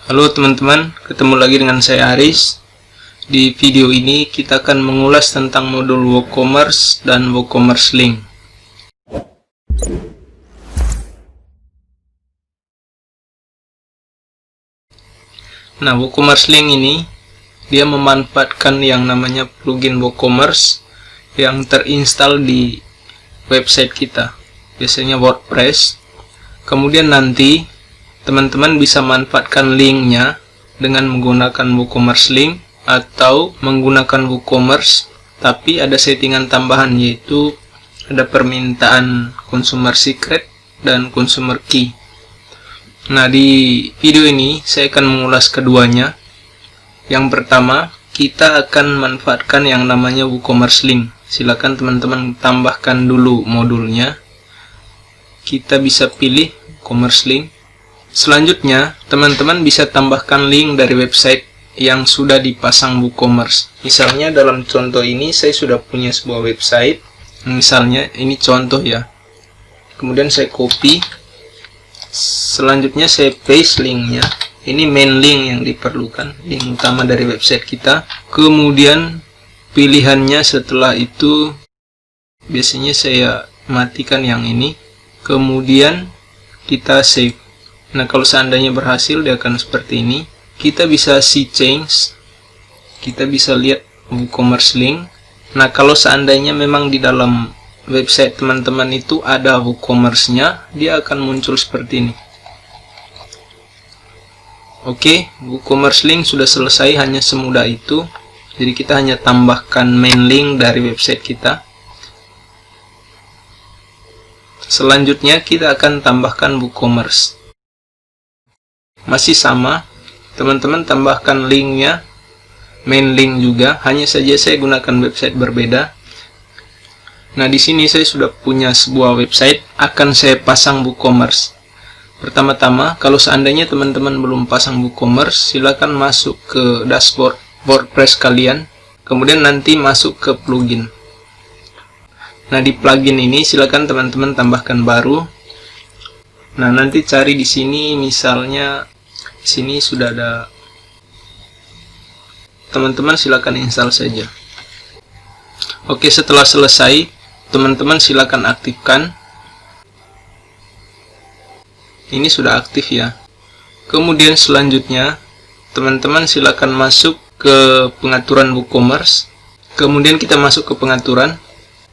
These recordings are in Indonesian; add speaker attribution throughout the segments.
Speaker 1: Halo teman-teman, ketemu lagi dengan saya Aris. Di video ini kita akan mengulas tentang modul WooCommerce dan WooCommerce Link. Nah, WooCommerce Link ini dia memanfaatkan yang namanya plugin WooCommerce yang terinstall di website kita, biasanya WordPress. Kemudian nanti teman-teman bisa manfaatkan linknya dengan menggunakan WooCommerce Link atau menggunakan WooCommerce, tapi ada settingan tambahan, yaitu ada permintaan consumer secret dan consumer key. Nah, di video ini saya akan mengulas keduanya. Yang pertama, kita akan manfaatkan yang namanya WooCommerce Link. Silakan teman-teman tambahkan dulu modulnya. Kita bisa pilih WooCommerce Link. Selanjutnya, teman-teman bisa tambahkan link dari website yang sudah dipasang WooCommerce. Misalnya dalam contoh ini saya sudah punya sebuah website. Misalnya ini contoh ya. Kemudian saya copy. Selanjutnya saya paste linknya. Ini main link yang diperlukan, link utama dari website kita. Kemudian pilihannya setelah itu biasanya saya matikan yang ini. Kemudian kita save. Nah, kalau seandainya berhasil, dia akan seperti ini. Kita bisa see change. Kita bisa lihat WooCommerce Link. Nah, kalau seandainya memang di dalam website teman-teman itu ada WooCommerce-nya, dia akan muncul seperti ini. Oke, WooCommerce Link sudah selesai, hanya semudah itu. Jadi kita hanya tambahkan main link dari website kita. Selanjutnya kita akan tambahkan WooCommerce. Masih sama, teman-teman tambahkan linknya, main link juga, hanya saja saya gunakan website berbeda. Nah, di sini saya sudah punya sebuah website, akan saya pasang WooCommerce. Pertama-tama, kalau seandainya teman-teman belum pasang WooCommerce, silakan masuk ke dashboard WordPress kalian, kemudian nanti masuk ke plugin. Nah, di plugin ini silakan teman-teman tambahkan baru. Nah, nanti cari di sini, misalnya sini sudah ada, teman-teman silakan install saja. Oke, setelah selesai, teman-teman silakan aktifkan. Ini sudah aktif ya. Kemudian selanjutnya, teman-teman silakan masuk ke pengaturan WooCommerce. Kemudian kita masuk ke pengaturan.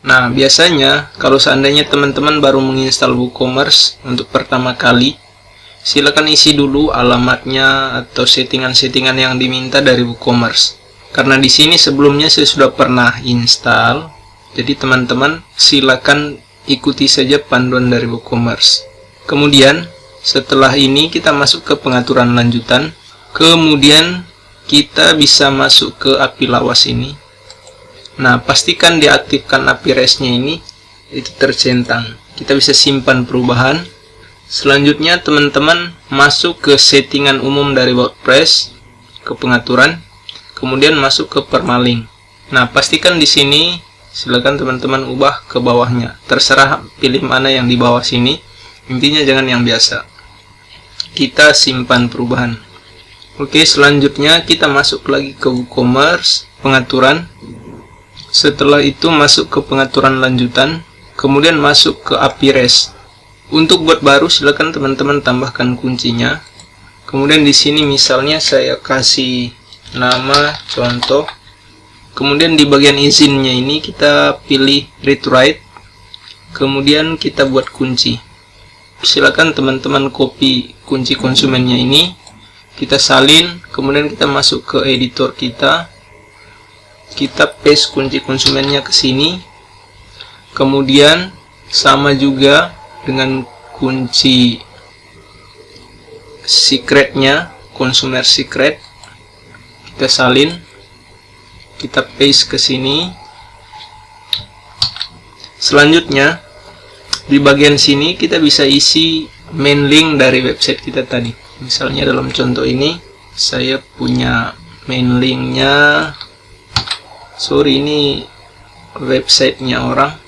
Speaker 1: Nah, biasanya kalau seandainya teman-teman baru menginstal WooCommerce untuk pertama kali, silakan isi dulu alamatnya atau settingan-settingan yang diminta dari WooCommerce. Karena di sini sebelumnya saya sudah pernah install, jadi teman-teman silakan ikuti saja panduan dari WooCommerce. Kemudian setelah ini kita masuk ke pengaturan lanjutan. Kemudian kita bisa masuk ke API lawas ini. Nah, pastikan diaktifkan API REST-nya ini, itu tercentang. Kita bisa simpan perubahan. Selanjutnya teman-teman masuk ke settingan umum dari WordPress, ke pengaturan, kemudian masuk ke permalink. Nah, pastikan di sini silakan teman-teman ubah ke bawahnya. Terserah pilih mana yang di bawah sini. Intinya jangan yang biasa. Kita simpan perubahan. Oke, selanjutnya kita masuk lagi ke WooCommerce, pengaturan. Setelah itu masuk ke pengaturan lanjutan, kemudian masuk ke API REST. Untuk buat baru silakan teman-teman tambahkan kuncinya. Kemudian di sini misalnya saya kasih nama contoh. Kemudian di bagian izinnya ini kita pilih read write. Kemudian kita buat kunci. Silakan teman-teman copy kunci konsumennya ini. Kita salin, kemudian kita masuk ke editor kita. Kita paste kunci konsumennya ke sini. Kemudian sama juga dengan kunci secretnya, consumer secret, kita salin, kita paste ke sini. Selanjutnya di bagian sini kita bisa isi main link dari website kita tadi. Misalnya dalam contoh ini saya punya main linknya, sorry ini websitenya orang.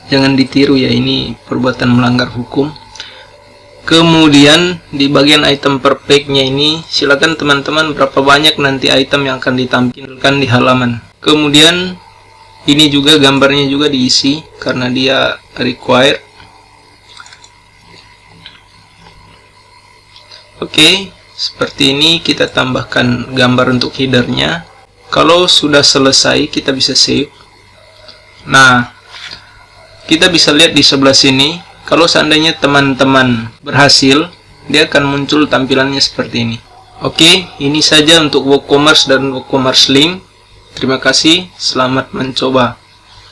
Speaker 1: Jangan ditiru ya, ini perbuatan melanggar hukum. Kemudian di bagian item per pack-nya ini, silakan teman-teman berapa banyak nanti item yang akan ditampilkan di halaman. Kemudian ini juga gambarnya juga diisi karena dia required. Oke, seperti ini kita tambahkan gambar untuk headernya. Kalau sudah selesai, kita bisa save. Nah, kita bisa lihat di sebelah sini, kalau seandainya teman-teman berhasil, dia akan muncul tampilannya seperti ini. Oke, ini saja untuk WooCommerce dan WooCommerce Link. Terima kasih, selamat mencoba.